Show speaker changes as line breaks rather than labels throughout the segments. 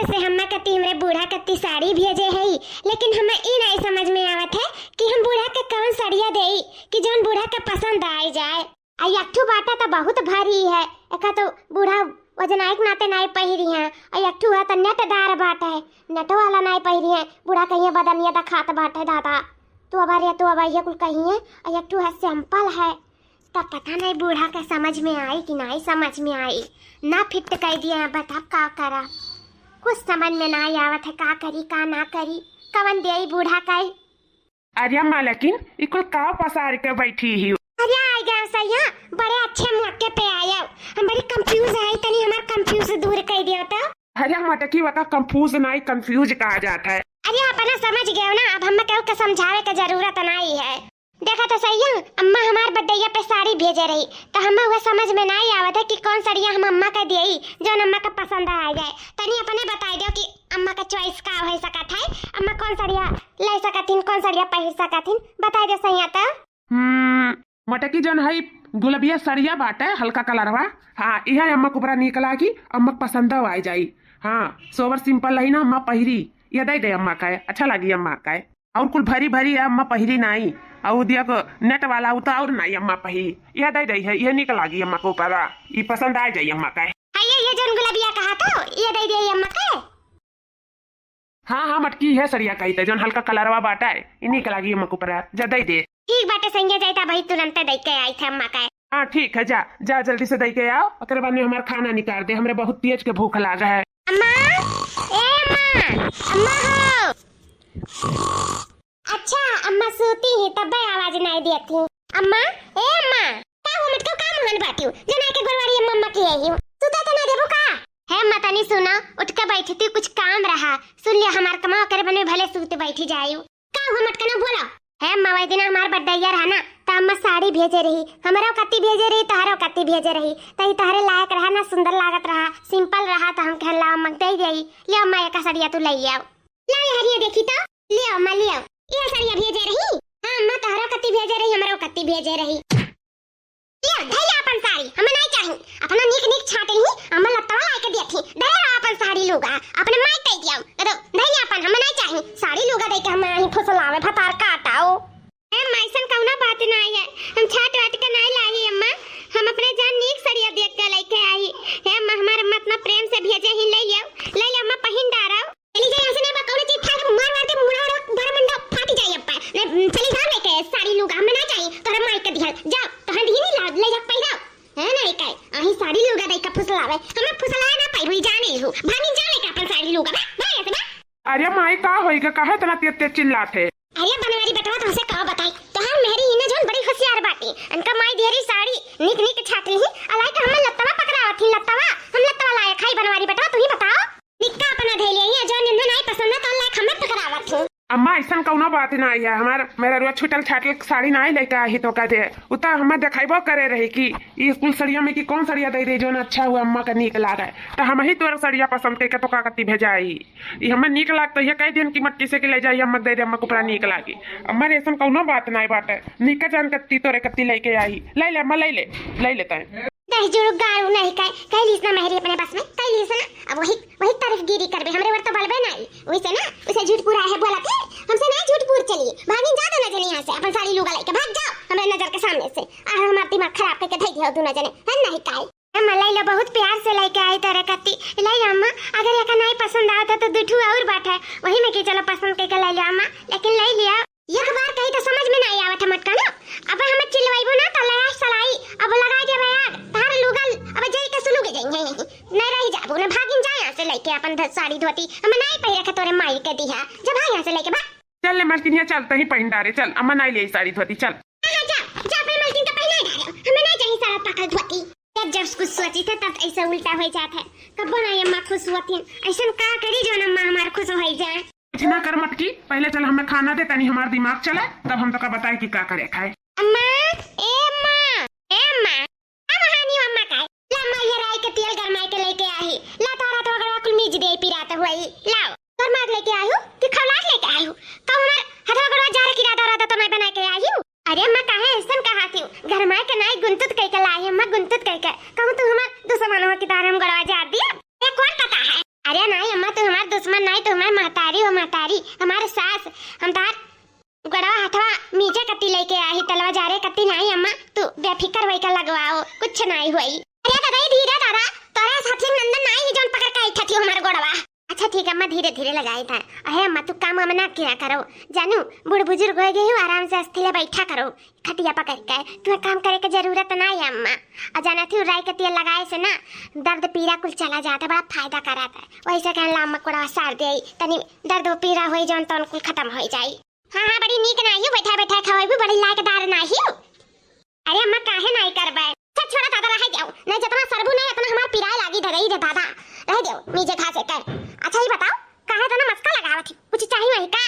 से हम्मा कती हमरे बूढ़ा कती साड़ी भेजे है, लेकिन हमें ई नहीं समझ में आवत है कि हम बूढ़ा के कौन साड़िया देई कि जौन बूढ़ा के पसंद आई जाए। आई अट्ठू बाटा तो बहुत भारी है, एका तो बूढ़ा वजनायक नाते नहीं पहिरी है, आई अट्ठू है तो नेटदार बाटा है, नेटो वाला नहीं पहिरी है, बूढ़ा कहिए बदनिया दा खात बाटा है दादा। तो अब ये कुल कहिए आई अट्ठू है सिंपल है, तब पता नहीं बूढ़ा के समझ में आई कि नहीं समझ में आई। ना फिट कह दिया, बता का करा, कुछ समझ में नहीं आवत है, का करी का ना करी, कवन दे बूढ़ा का।
अरे अम्मा लेकिन इकुल का पसार के बैठी ही।
अरे आई गए सैया, बड़े अच्छे मौके पे आया, हम बड़ी कंफ्यूज है, तनी हमार कंफ्यूज दूर कर दियो तो।
अरे मटकी वका कंफ्यूज नहीं कंफ्यूज कहा जाता है।
अरे अपना समझ गए ना, अब हमें कहू के समझावे के जरूरत नहीं है। देखा तो सही है, अम्मा हमार बड्डैया पे साड़ी भेजे रही तो हमें वह समझ में नहीं आवत है कि कौन साड़ियाँ हम अम्मा का दिए जो अम्मा का पसंद आ जाए। तनी अपने बता दो कि अम्मा का चॉइस का हो सकत है, अम्मा कौन साड़ियाँ ले सकथिन, कौन साड़ियाँ पहिर सकथिन, बता दो सही तो।
मटकी जन है गुलबिया सड़िया बाटे हल्का कलरवा, हाँ यह अम्मा को बड़ा निक लागी, अम्मा पसंद आ जाई। हाँ सोबर सिंपल रही ना अम्मा पहिरी, ये दे दे अम्मा का अच्छा लगी अम्मा का। और कुल भरी भरी है अम्मा पहिरी नहीं, और दिया को नेट वाला उता और नहीं अम्मा पहिरी, यह दे दे है, ये निक लागी अम्मा को ऊपर, ये पसंद आ जाई अम्मा का।
ये जन गुलबिया कहा तो ये दे दे अम्मा का।
हाँ हाँ मटकी है सड़िया कही थे जन हल्का कलरवा बाटा है, ये निक लागी अम्मा को ऊपर, जा दे दे।
ठीक बाटे संगे जाता भाई, तुरंत दे के आई थे अम्मा का।
हाँ ठीक है, जा जा जल्दी से दे के आओ, ओकर बाद में हमारा खाना निकाल दे, हमरे बहुत तेज के भूख लगा है।
अम्मा ए अम्मा हो। अच्छा अम्मा सोती है तब आवाज नहीं देती। अम्मा ए अम्मा का हो मत को काम हन बाटियो जना के गोरवारी अम्मा की आई हूं, तू तो ना देबो का है। मत नहीं सुना, उठ के बैठी थी, कुछ काम रहा, सुन लिया हमार कमा करे बने भले सूते बैठी जाई का हो मत कना बोला है। अम्मा वही दिन हमार बड्डैया रहा ना तो अम्मा साड़ी भेजे रही, हमारा कत्ती भेजे रही, तहरा कत्ती भेजे रही, तई तहरे लायक रहा ना, सुंदर लागत रहा, सिंपल रहा, तो हम कहला अम्मा दे देई, ले अम्मा एक साड़िया तू ले आओ, ले हरिया देखी तो ले अम्मा ले आओ, ये साड़िया भेजे रही। हां अम्मा तहरा कत्ती भेजे रही, हमारा कत्ती भेजे रही, ले धैया अपन साड़ी हमें नहीं चाहिए, अपना निक निक छाटे ही अम्मा लत्तवा लाके देथी, धैया अपन साड़ी लूगा अपने माई दे दियो, तो धैया अपन हमें नहीं चाहिए, साड़ी लूगा दे के हम ही फुसलावे फतार काटाओ। ए मैसन कौना बात नहीं है, हम छाट वाट के नहीं लाई अम्मा, हम अपने जान नीक सड़िया देख के लेके आई है। अम्मा हमारे अम्मा इतना प्रेम से भेजे ही ले अम्मा पहिन डारा, चली जाए ऐसे नहीं बकौड़ी चीज खा के मार मार के मुड़ा बड़ा मंडा फाटी जाए अप्पा, चली जा लेके साड़ी लूगा हमें ना चाहिए, तोरा माई के दिया जा तहन दी नहीं ला ले जा पहिरा है नहीं काय आही साड़ी लूगा दे के फुसलावे, हमें फुसलाए ना पाई हुई जाने हो भानी जा लेके अपन साड़ी लूगा भाई ऐसे ना।
अरे माई का होइगा काहे इतना तेज चिल्लाते।
अरे बनवारी बटवा तुमसे कहो बताई तो हम मेरी इने जोन बड़ी होशियार बाटी, इनका माई देरी साड़ी निक निक छाटली ही अलाई के हम लत्तवा पकड़ावत ही, लत्तवा हम लत्तवा लाए खाई बनवारी बटवा तू ही बताओ, निक्का अपना धैले ही जो निंदा नहीं पसंद है तो लाए हमें पकड़ावत हूं। अम्मा
ऐसा कौनो बात नहीं है, हमार मेरा रुआ छुटल छाटल साड़ी नहीं लेके आई तो कहते उता हमें दिखाइबो करे रही कि ये स्कूल सड़िया में कि कौन सड़िया दे रही जो अच्छा हुआ अम्मा का नीक लागे, तो हम ही तोरा सड़िया पसंद करके तो का कत्ती भेजाई, ये हमें नीक लाग तो ये कह दिन की मट्टी से कि ले जाइए अम्मा दे दे, अम्मा को पूरा नीक लागी, अम्मा ऐसा कौनो बात नहीं बाटे, नीक जान कत्ती तोरे कत्ती लेके आई, ले ले अम्मा ले लेते हैं।
दही जुड़ गारू नहीं कह लीस ना मेहरी अपने बस में कह लीस ना, अब वही तारीफ गिरी करबे हमरे वर तो बलबे नहीं, वैसे ना उसे झूठ पूरा है बोला थे, हमसे नहीं झूठ पूर चलिए भागी जा दो ना जने यहां से, अपन साड़ी लूगा लेके भाग जाओ हमारे नजर के सामने से, आ हमारा दिमाग खराब करके धई दियो तू ना जने है नहीं काय। अम्मा लैला बहुत प्यार से लेके आई तेरे कत्ती, लैला अम्मा अगर ये का नहीं पसंद आता तो दुठू और बात है, वही में कि चलो पसंद करके ले लिया अम्मा, लेकिन ले लिया एक बार कही तो समझ में नहीं आवत मटका ना, अब हम चिल्लाइबो ना तो लया सलाई अब लगा देबे यार तार लुगल अब जई के सुलुगे जाई नहीं रही जाबो ना, भागिन जा यहां से लेके अपन साड़ी धोती हम नहीं पहिरे के तोरे माई के दिया, जब भाग यहां से लेके भाग।
चल ले मलकिनिया चलते ही पहन डारे, चल अम्मा नहीं ले साड़ी धोती, चल
हां जा पे मलकिन का पहना डारे, हमें नहीं चाहिए सारा पकड़ धोती, जब कुछ सोची थे तब ऐसा उल्टा हो जाता है, कब बनाई अम्मा खुश होती ऐसा का करी जो अम्मा हमार खुश हो जाए।
इतना कर मत की, पहले चल हमें खाना दे तनी हमारा दिमाग चले तब हम तो का बताए कि क्या करे खाए।
अम्मा ए अम्मा अब हानी अम्मा का ला अम्मा ये राई के तेल गरमाई के लेके आई, ला तारा तो अगर कुल मीज दे पिराता हुई लाओ गरमात लेके आई हूं कि खौलात लेके आई हूं, तो हमार हथवा गरवा जार की रात रहा तो मैं बना के आई हूं। अरे अम्मा काहे ऐसन कहा थी गरमाई के नहीं गुंतुत कह के लाई अम्मा, गुंतुत कह के कहूं तू हमार दुश्मन हो कि तार हम गरवा जार दिया ये कौन पता है। अरे नहीं अम्मा तू हमार दुश्मन नहीं तो हमारे महतारी हो महतारी हमारे सास हम तार गड़वा हथवा मीजे कत्ती लेके आई तलवा जा रे कत्ती नहीं अम्मा तू बेफिकर वही का लगवाओ कुछ नहीं हुई। अरे दादा धीरे दादा तोरा साथ नंदन नहीं ही जोन पकड़ के आई थी हमारे गड़वा। अच्छा ठीक है अम्मा धीरे धीरे लगाई था। अहे अम्मा तू काम ना किया करो जानू बूढ़ बुजुर्ग हो गए हो आराम से अस्थिले बैठा करो खटिया पकड़ के तुम्हें काम करे की जरूरत नहीं है अम्मा। और जाना थी राई के तेल लगाए से ना दर्द पीड़ा कुल चला जाता बड़ा फायदा कराता है वैसे कहने ला अम्मा कोड़ा सार दे तनी दर्द पीड़ा हो जान तो कुल खत्म हो जाए। हाँ हाँ बड़ी नीक नहीं हो बैठा बैठा खवाई भी बड़ी लायकदार नहीं हो। अरे अम्मा काहे नहीं करबे छोड़ा दादा रह जाओ नहीं जितना सरबू नहीं उतना हमार पिराए लागी धरई रे दादा रह जाओ नीचे खा से कर। अच्छा ये बताओ काहे तो ना मस्का लगावत थी कुछ चाहिए वही का?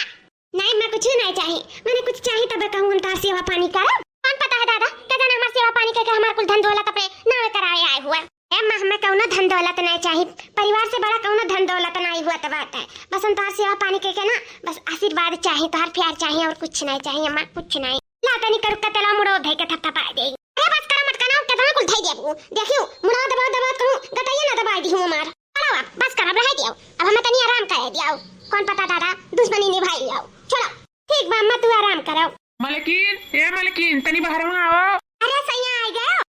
नहीं मैं कुछ नहीं चाहिए मैंने कुछ चाहिए तब कहूं हम तार सेवा पानी कर कौन पता है दादा क्या जाना हमार सेवा पानी करके हमार कुल धन दौलत अपने नावे कराए आए हुआ है। अम्मा हमें कौनो धन दौलत नहीं चाहिए परिवार से बड़ा कौनो धन दौलत नहीं हुआ तब आता है बस हम तार सेवा पानी करके ना बस आशीर्वाद चाहिए तार प्यार चाहिए और कुछ नहीं चाहिए अम्मा कुछ नहीं लाता नहीं कर कतला मुड़ो धे के थपथपा दे। अरे बस करो मत करो कितना कुल धई देबू देखियो मुड़ा दबा दबा कहूं गटाइए ना दबा दी हूं मार चलो बस कर अब रह दियो अब हमें तनी आराम कर दियो कौन पता दादा दुश्मनी निभाई लियो चलो ठीक बा अम्मा तू आराम करो।
मलकिन तनी बाहर में आओ।
अरे सैया आ गए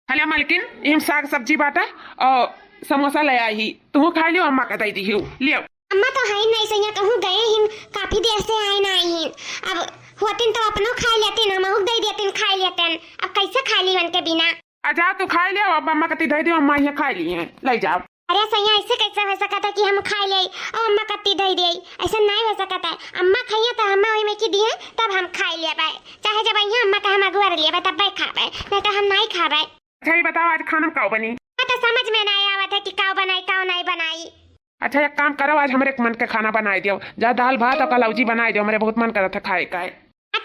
हले मलकिन इम साग सब्जी बाटा और समोसा ले आई तू खा लियो अम्मा का दई दी लियो।
अम्मा तो है नहीं सैया कहूं गए हिन काफी देर से आए ना आई हिन अब होतिन तो अपनो खा लेते ना महू दे देतिन खा लेते अब कैसे खा ली उनके बिना।
आजा तू खा लियो अब अम्मा कती दे दियो अम्मा ये खा ली है ले जाओ।
अरे सैया ऐसे कैसे हो सकता है कि हम खा ले और अम्मा कत्ती दे दे ऐसा नहीं हो सकता है अम्मा खाइए तो अम्मा वही में की दिए तब हम खा ले पाए चाहे जब यहाँ अम्मा का हम अगुआर लिए तब भाई खा पाए नहीं तो हम नहीं खा पाए।
अच्छा ये बताओ आज खाना काव बनी?
तो समझ में नहीं आवा था कि काव बनाई काव नहीं बनाई।
अच्छा एक काम करो आज हमारे मन के खाना बनाए दियो जा दाल भात और कलौजी बनाए दियो मेरे बहुत मन कर था खाए का।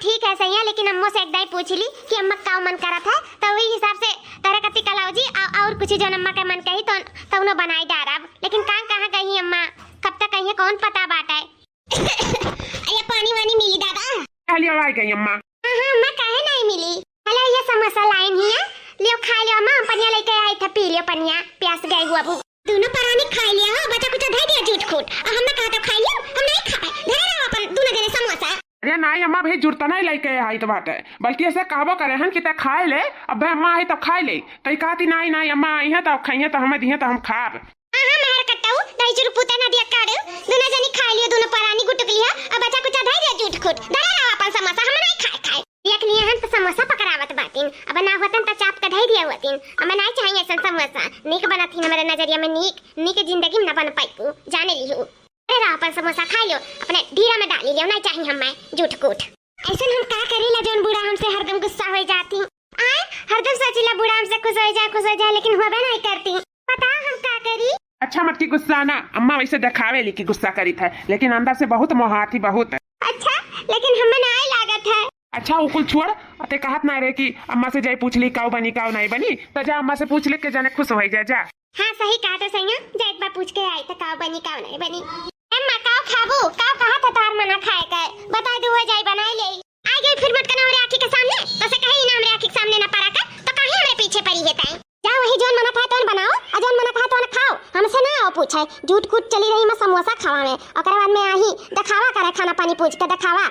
ठीक है सैया लेकिन अम्मो से एक पूछ ली कि अम्मा का मन करा था तो वही हिसाब से तरह कत्ती कलौजी और कुछ जो अम्मा का मन कही तो उन्हें बनाई डारब लेकिन कहाँ गई अम्मा कब तक कहीं कौन पता बात है। अरे पानी वानी मिली दादा?
लियो आ गई अम्मा।
हाँ अम्मा काहे नहीं मिली? हेलो ये समोसा लाइन ही है लियो खा लियो अम्मा पनिया लेके आई था पी लियो पनिया प्यास गई हुआ भूख दोनों परानी खा लिया हो बच्चा कुछ दे दिया झूठ खूट और हमने कहा तो खा लियो हम नहीं खा पाए धरे रहो अपन दोनों जने समोसा।
अरे नहीं अम्मा भाई जुड़ता नहीं लेके आई तो बात है बल्कि ऐसे कहबो करे हन कि ते खाए ले अब अम्मा आई तो खाए ले तो कहती नहीं अम्मा आई है तो खाइए तो हमें दिए तो हम खाब।
हां मेहर कट्टाऊ दही जुर पुता ना दिया काड़ दोनों जनी खा लियो दोनों परानी गुटक लिया अब बच्चा कुछ दे दिया झूठ खूट धरे रहो अपन समोसा हम नहीं खाए एक लिए हन तो समोसा पकड़ावत बातिन अब ना होतन तो चाप का धई दिया होतिन हमें नहीं चाहिए ऐसा समोसा नीक बनत हमारे नजरिया में नीक जिंदगी में ना बन पाई जाने लियो। अरे अपन समोसा खा लो अपने ढीरा में डाल लियो नहीं चाहिए हमें झूठ कूट ऐसा हम का करेला जोन बुढ़ा हमसे हरदम गुस्सा हो जाती आए हरदम सोचिला बुढ़ा हमसे खुश हो जाए लेकिन होबे नहीं करती पता हम का करी। अच्छा
मत की गुस्सा ना अम्मा वैसे दिखावे ली कि गुस्सा करी था लेकिन अंदर से बहुत मोहाती बहुत।
अच्छा लेकिन हमें नहीं लागत है।
अच्छा वो कुल छोड़ अते कहत ना रे कि अम्मा से जाई पूछ ली काव बनी काव नहीं बनी तो जा अम्मा से पूछ ले के जाने खुश हो जाए जा।
हाँ सही कहा तो सैया जा एक बार पूछ के आई तो काव बनी काव नहीं बनी। अम्मा काव खाबू काव कहा था तार मना खाए कर बता दो हो जाए बनाए ले आ गई फिर मटकन हमारे आंखी के सामने तो से कहीं ना हमारे आंखी के सामने ना पड़ा कर तो कहीं हमारे पीछे पड़ी है तय जा वही जोन मना था तो बनाओ और जोन मना था तो खाओ हमसे ना आओ पूछे झूठ कूट चली रही मैं समोसा खावा में और बाद में आही दिखावा करे खाना पानी पूछ के दिखावा।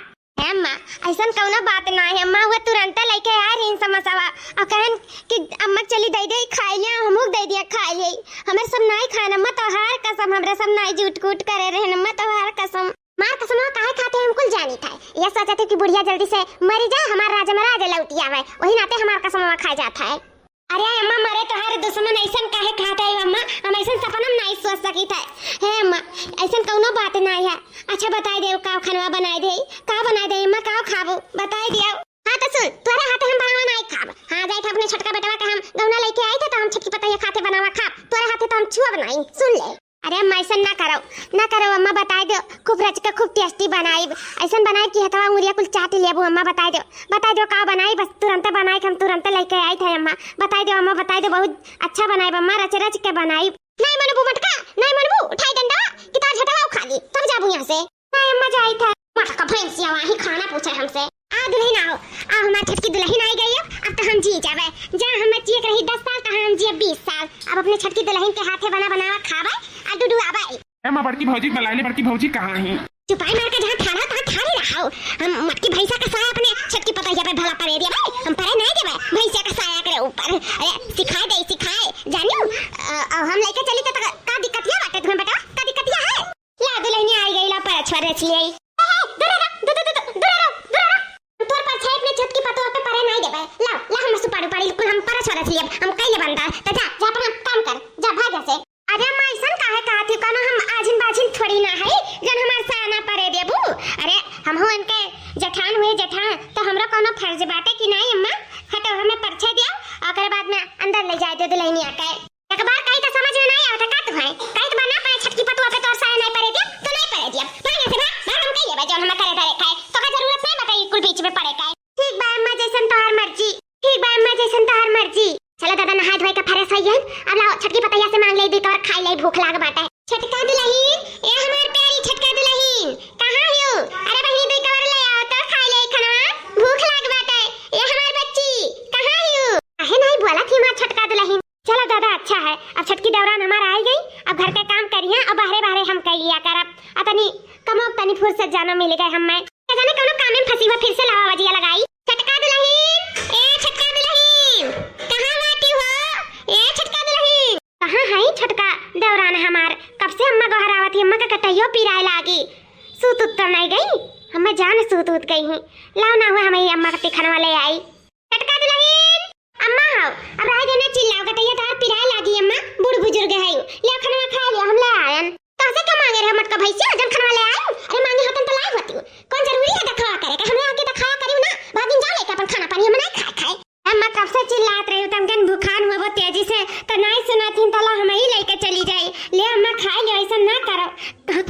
अम्मा ऐसा कौनो बात ना है अम्मा वो तुरंत लेके आ रही समोसावा और कहन कि अम्मा चली दे दे खाई लिया हमहू दे दिया खाई ले हमें सब नहीं खाना मत तो हार कसम हमरे सब नहीं झूठ कूट करे रहे मत तो हार कसम मार कसम काहे खाते हम कुल जानी था ये सोचा थे कि बुढ़िया जल्दी से मर जाए हमारा राजा महाराज लौटी आवे वही नाते हमारा कसम खा जाता है। अरे अम्मा मरे तो हर दुश्मन ऐसा काहे खाता है अम्मा हम ऐसा सपना में नहीं सोच सकी था हे अम्मा ऐसा कौनो बात नहीं है। अच्छा बताई दे का खाना बनाई दे का बनाई दे अम्मा का खाबो बताई दिया। हां तो सुन तोरे हाथे हम बनावा नहीं खाब हां जाए थे अपने छोटका बेटवा के हम गौना लेके आए थे तो हम छटकी पता ये खाते बनावा खा तोरे हाथे तो हम छुआ बनाई सुन ले। अरे अम्मा ऐसा ना करो अम्मा बताई दो खूब रच के खूब टेस्टी बनाई ऐसा बनाई कि हथवा उंगलिया कुल चाट लेबू अम्मा बताई दो का बनाई बस तुरंत बनाई हम तुरंत लेके आई थे अम्मा बताई दो अम्मा बताई दो बहुत अच्छा बनाई अम्मा रच के बनाई। नहीं मनबू मटका नहीं मनबू उठाई डंडा कि तार झटवा खा ली तब जाबू यहां से नहीं अम्मा जाई था मटका भैंसिया वही खाना पूछे हमसे आ दुल्हन आओ आ हमारी छटकी दुल्हन आई गई अब तो हम जी जावे जा हमें जिए रही 10 साल तो हम जिए 20 साल अब अपने छटकी दुल्हन के हाथे बना बनावा खावे आ डुडू आवे
मैं बड़की भौजी बुलाए ले, बड़की भौजी कहाँ है?
चुपाई मार के जहाँ ठाड़ा तहाँ ठाड़ी रहो। हम मटकी भैंसा का साया अपने छत की पतैया पे भला परे दिया भाई, हम परे नहीं देवे भैंसा का साया करे ऊपर। अरे सिखाए जानियो हम लेके चली तो का दिक्कतिया बाटे तुम्हें बेटा, का दिक्कतिया है? ला दुल्हनी आई गई, ला पर छोड़ रच ले। तोर पर छत में छत की पतवा पे परे नहीं देवे। ला हम सुपारी पाड़ी कुल हम पर छोड़ रच लिए, हम कइले बनता त जा अपन काम कर, जा भाग से। अरे मैं ऐसा काहे कहती कानो, हम आजिन बाजिन थोड़ी ना है जन हमार साया ना परे देबू। अरे हम हो इनके जठान हुए जठान, तो हमरा कोनो फर्ज बाटे कि नहीं अम्मा? हटो हमें परिचय दियो, ओकर बाद में अंदर ले जाए दे दुल्हनी आके। एक बार कहीं तो समझ में नहीं आवता का तू है, कहीं तो बना पाए छत की पतवा पे तोर साया नहीं परे दिया तो नहीं परे दिया। भाग से भाग हम कइले बा जौन हम करे धरे खाए, तो का जरूरत नहीं बताई कुल बीच में पड़े का। ठीक बा अम्मा जैसन तोहार मर्जी, ठीक बा अम्मा जैसन तोहार मर्जी। चलो दादा नहा धोए का फरस है ये, अब लाओ छटकी पतैया से मांग ले दी तो और खाई ले, भूख लाग बाटे। छटका दुल्हन, ए हमार प्यारी छटका दुल्हन कहां हो? अरे बहिनी दे कवर ले आओ तो खाई ले खाना, भूख लाग बाटे। ए हमार बच्ची कहां हो? काहे नहीं बोला थी मां छटका दुल्हन? चलो दादा अच्छा है, अब छटकी दौरान हमारा आई गई, अब घर के काम करिए, अब बाहरे हम कर लिया करब। अतनी कमो तनी फुर्सत जानो मिल गए हम। मैं जाने कोनो काम में फंसी हुआ, फिर से लावा वजिया लगाई। छटका दुल्हन, ए छटका दुल्हन कहां बाटी हो? ए छटका दुल्हन कहां है? छटका दौरान हमार कब से अम्मा गोहरावती, अम्मा का कटैयो पिराए लागी। सूत उत तो नहीं गई, हम जान सूत उत गई हूं। लाओ ना हुआ हमें अम्मा का टिखनवा ले आई। छटका दुल्हन अम्मा हो, अब राय देने चिल्लाओ कटैया तो पिराए लागी अम्मा, बूढ़ बुजुर्ग है ले खनवा खा लिया, हम ले आयन। तो से क्यों मांगे रे मटका भैंसिया, जब खनवा ले आयो? अरे मांगे होतन तो लाई होती, कौन जरूरी है दिखावा करे के? हमरे आके दिखावा करियो ना, भागिन जा लेके अपन खाना पानी हम नहीं खाए। अम्मा कब से चिल्लात रही, तमकन बुखार हुआ बहुत तेजी से, तो नहीं सुनाथीन तला हम ही लेके चली जाई। ले अम्मा खा ले, ऐसा ना करो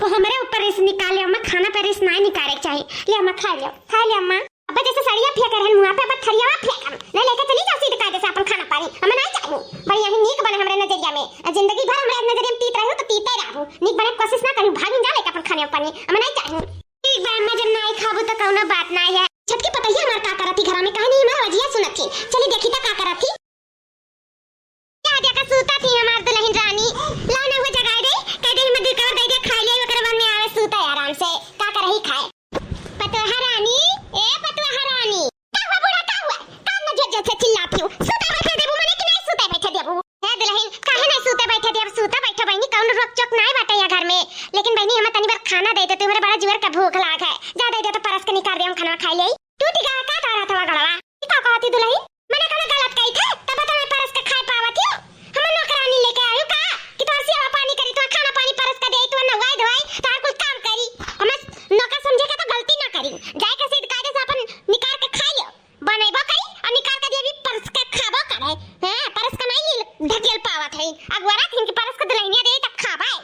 को हमरे ऊपर इस निकाले अम्मा, खाना पर इस नहीं निकाले चाहिए। ले अम्मा खा ले अम्मा। अब जैसे सड़िया फेंक रहन मुंह पे, अब थरिया फेंक हम ले लेके चली जाओ सीधे कायदे से अपन खाना पानी, हमें नहीं चाहिए। भाई यही नीक बने हमरे नजरिया में, जिंदगी भर हमरे नजरिया में तीत रहो तो तीते रहू, नीक बने कोशिश ना करू, भागिन जा लेके अपन खाने पानी, हमें नहीं चाहिए। ठीक बा अम्मा, जब नहीं खाबू तो कोनो बात नहीं है। छटकी पतैया हमार का करती घर में, कहानी हमार वजिया सुनत थी, चली देखी तो का करती। क्या देखा सूता थी हमार दुल्हन रानी, लाना हुआ जगाए दे, कह दे हिम्मत दिखा दे दे, खा ले ओकर मन में आवे सूता आराम से, का करही खाए। पतोहा रानी, ए पतोहा रानी का हुआ बूढ़ा, का हुआ का न जज से चिल्लाती हूं? सूता बैठे देबू मने कि नहीं सूता बैठे देबू? हे दुल्हन काहे नहीं सूता बैठे देब? सूता बैठो बहनी, कौन रोक चोक नहीं बाटे या घर में, लेकिन बहनी हम तनी बार खाना दे दे, तुम्हारे बड़ा जोर का भूख लाग है, जा दे दे तो परस के निकाल दे, हम खाना खा ले। टूटी का का तारा थवा गड़वा का कहती दुल्हन, मने कोनो गलत कही था तब तो मैं परस के खाए पावत हूं। हम नौकरानी लेके आयो का कि तोर सेवा पानी करी, तो खाना पानी परस के देई, तो नवाई धोई तार कुछ काम करी, हम नौकर समझे के तो गलती ना करी, जाए के सीध कायदे से अपन निकाल के खा लियो, बनेबो करी और निकाल के देबी परस के खाबो करे। हां परस का नहीं ढकेल पावत है, अगवरा थिन कि परस के दुल्हनिया दे तब खाबाए।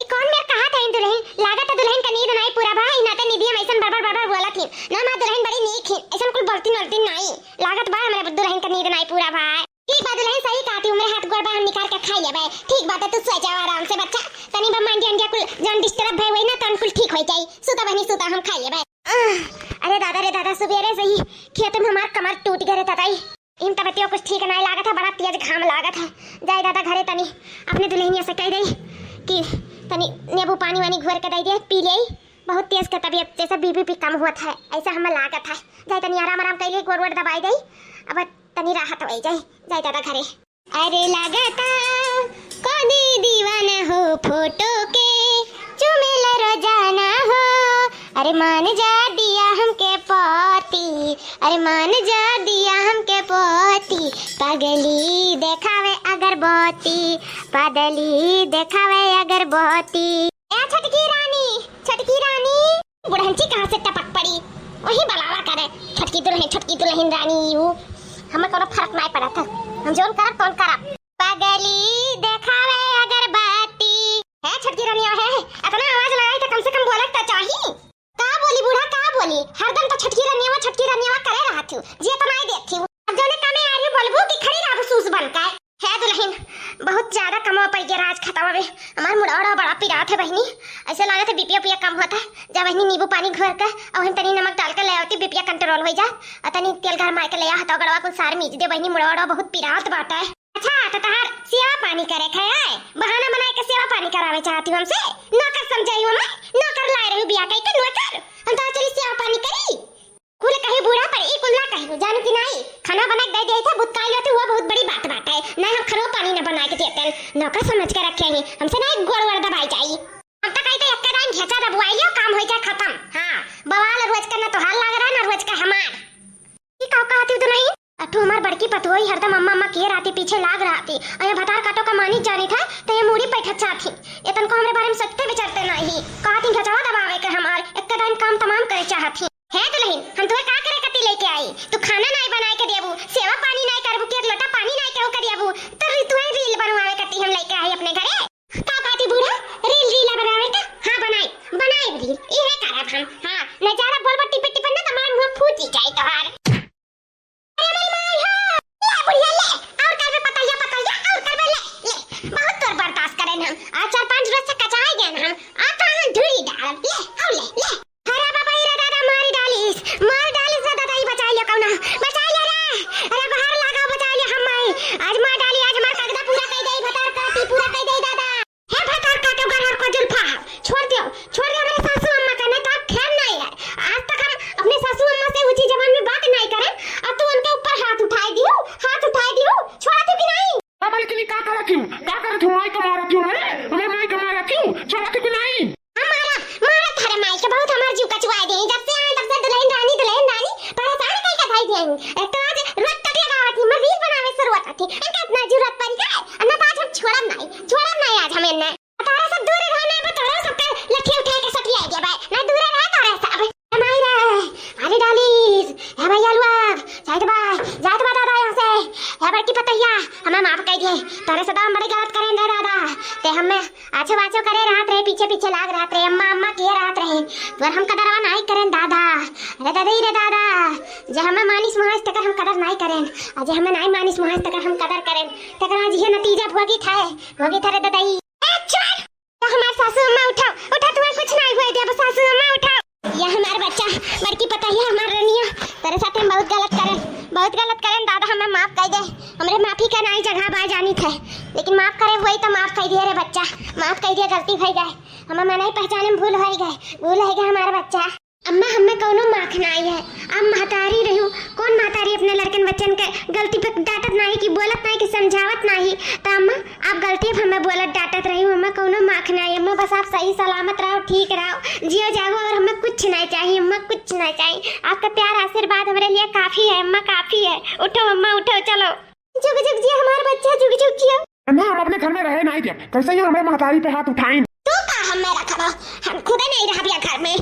कौन मेरे कहा था इन दुल्हन, लागत दुल्हन का नींद नहीं पूरा भाई, ना तो निधि हम ऐसन बड़बड़ बोला थी ना, मां दुल्हन बड़ी नीक है, ऐसन कुल बोलती नहीं, लागत बा हमारे दुल्हन का नींद नहीं पूरा भाई। ठीक बात दुल्हन सही कहती हूं, मेरे हाथ गोड़ बा हम निकाल के खा लेबे। ठीक बात है, तू सो जा आराम से बच्चा, तनी बा मांडी अंडिया कुल जन डिस्टर्ब भई होई ना तन कुल ठीक हो जाई, सुता बहनी सुता, हम खा लेबे। अरे दादा सुबेरे से ही खेत में हमार कमर टूट गए रे ताई, इन तबतियों कुछ ठीक नहीं लागत है, बड़ा तेज घाम लागत है। जाए दादा घरे तनी अपने दुल्हनिया से कह दे कि तनी नींबू पानी वानी घोर के दे दे, पी ले, बहुत तेज का तबीयत जैसा बीपी कम हुआ था, ऐसा हमें लागत है। जाए तनी आराम कर ले, गोड़ दबाई दे, अब तनी राहत हो जाए। जाए दादा घरे। अरे लागता कोनी दीवाना हो फोटो के, चुमेल रोजाना हो, अरे मान जा दिया हमके पोती, अरे मान जा दिया हमके पोती, पगली देखावे अगरबत्ती, पगली देखावे अगरबत्ती। ए छटकी रानी बुढ़हंची कहाँ से टपक पड़ी, वही बलावा करे छटकी दुल्हन रानी यू, हमें कोनो फर्क नहीं पड़ा था, हम जोन करब तोन करब। पगली देखावे अगरबत्ती है छटकी रानी है, इतना आवाज लगाई तो कम से कम बोलक तो चाहिए। का बोली बूढ़ा, का बोली, हरदम तो छटकी रानी करे रहत हूं, जे तो नहीं देखती हूं, अब जोने कामे आ रही बोलबू कि खड़ी रहबू सूस बनकर। है दुल्हन बहुत ज्यादा कमा पड़ गया राज खत्म हवे, हमार मुड़ाड़ा बड़ा पिरात है बहनी, ऐसे लगा था बीपी कम होता है, जब बहनी नींबू पानी घोर कर और हम तनी नमक डाल कर ले आती, बीपी कंट्रोल हो जा, और तनी तेल घर मार के ले आ, हथौड़वा कुल सार मीज दे बहनी, मुड़ाड़ा बहुत पिरात बाटा है। अच्छा तो तहार सेवा पानी करे खे है, बहाना बनाए के सेवा पानी करावे चाहती हूँ हमसे। नौकर समझाई हूँ मैं, नौकर लाए रही बिया कई के नौकर हम तो चली सेवा पानी करी। कुल कहीं बुरा पर ई कुल ना कहीं जानू कि नहीं, खाना बना के दे दिए थे बुत काई होती, वो बहुत बड़ी बात है। नहीं हम खरो पानी न बना के देते, नौकर समझ के रखे ही हमसे नहीं गोड़ वड़ दबाई जाई। हम तो कहते एक टाइम घेचा दबवाइयो काम हो जाए खत्म। हां बवाल रोज करना तो हाल लग रहा है ना रोज का हमार की का कहती तो नहीं। अठो हमार बड़की पतोई हरदम अम्मा अम्मा किए राती पीछे लाग रहा थी, अये भतार काटो का मानी जानी था तो ये मूड़ी बैठत चाहती। इतन को हमरे बारे में सत्ते विचारते नहीं, कहती घेचा दबावे के हमार एक टाइम काम तमाम करे चाहती है। तो नहीं हम तुम्हें का करे कती लेके आई, तू खाना नहीं बनाए के देबू, सेवा पानी नहीं करबू, के लोटा पानी नहीं केहू कर देबू, तो तुम्हें रील बनवावे कती हम लेके आई अपने घरे। का कहती बूढ़ा रील बनावे का? हां बनाए रील इहे करब हम। हां न ज्यादा बोलबो टिप टिप ना तमार मुंह फूट जाई तोहार। अरे मेरी माई हो ले बुढ़िया ले, और करबे पतैया और करबे ले बहुत तोर बर्दाश्त करें हम। आज 4-5 रोज से कचाई गए हम, आता हम धुरी डाल ले हां ले अरे बाबा रे दादा मार डालिस रे दादा ही बचा लिया कौना बचा लिया रे। अरे बाहर लगा बचा लिया हम। आज मार डाली, आज मार कागदा पूरा कह दे, भतार काटी पूरा कह दे दादा। हे भतार काटो घर को जुल्फा छोड़ दियो मेरे सासू अम्मा का, नहीं तो आप खैर नहीं है। आज तक हम अपने सासू अम्मा से ऊंची जबान में बात नहीं करें, अब तो उनके ऊपर हाथ उठाई दियो छोड़ा तू कि नहीं।
अब लेकिन का करत हूं माई का मारत हूं मैं माई का मारत हूं, छोड़ा तू कि नहीं।
मारा थारे माई के बहुत हमार जीव कचुआ दे, जब से आए तब से दुल्हन रानी परेशान कई का भाई दे। एक तो आज रोज तक लगावत थी, मैं रील बनावे शुरुआत थी, इनका इतना जरूरत पड़ी का अन्ना तो आज हम छोड़ब नहीं आज हम इन्ने तारा सब दूर रहने पे तारा सब के लठी उठा के सटी आई गया भाई ना दूर रह तारा सब माई रे। अरे डालीस हे भैया लुआ जात बा दादा यहां से हे बड़की पतैया हमें माफ कर दिए, तारे सदा हम बड़ी गलत करें दे दादा ते हमें आछो बाछो करे रहत रहे, पीछे लाग रहत रहे, अम्मा किए रहत रहे, पर हम कदरवा नहीं करें दादा। अरे दादा जे हमें मानिस महाज तक हम कदर नहीं करें, आज हमें नहीं मानिस महाज तक हम कदर करें, तकर आज ये नतीजा भोगी था रे दादाई। तो हमारे सासू अम्मा उठाओ तुम्हें कुछ नहीं हुआ दे, सासू अम्मा उठाओ। यह हमारा बच्चा बड़की पतैया हमार रनिया तेरे साथ हम बहुत गलत करें दादा, हमें माफ कर दे। हमरे माफी का नहीं जगह बा जानी थे, लेकिन माफ करे वही तो माफ कर दिए रे बच्चा, माफ कर दिया, गलती हो गए, हमें नहीं पहचाने में भूल हो गए हमारा बच्चा। अम्मा हमें कौनो माख नहीं है, अब महतारी रहूं, कौन महतारी अपने लड़कन बच्चन के गलती पे डांटत नहीं कि बोलत नहीं कि समझावत नहीं। तो अम्मा आप गलती पे हमें बोलत डांटत रही, हमें कौनो माख नहीं। अम्मा बस आप सही सलामत रहो, ठीक रहो, जियो जाओ, और हमें कुछ नहीं चाहिए अम्मा, कुछ नहीं चाहिए। आपका प्यार आशीर्वाद हमारे लिए काफी है अम्मा, काफी है। उठो अम्मा उठो, चलो जुग जुग जी हमारा बच्चा, जुग जुग जियो।
ना हम अपने घर में रहे नहीं जब कैसे ही हमें महतारी पे हाथ उठाएं।
तू का हम में रखबो, हम खुद नहीं रह बिया घर में।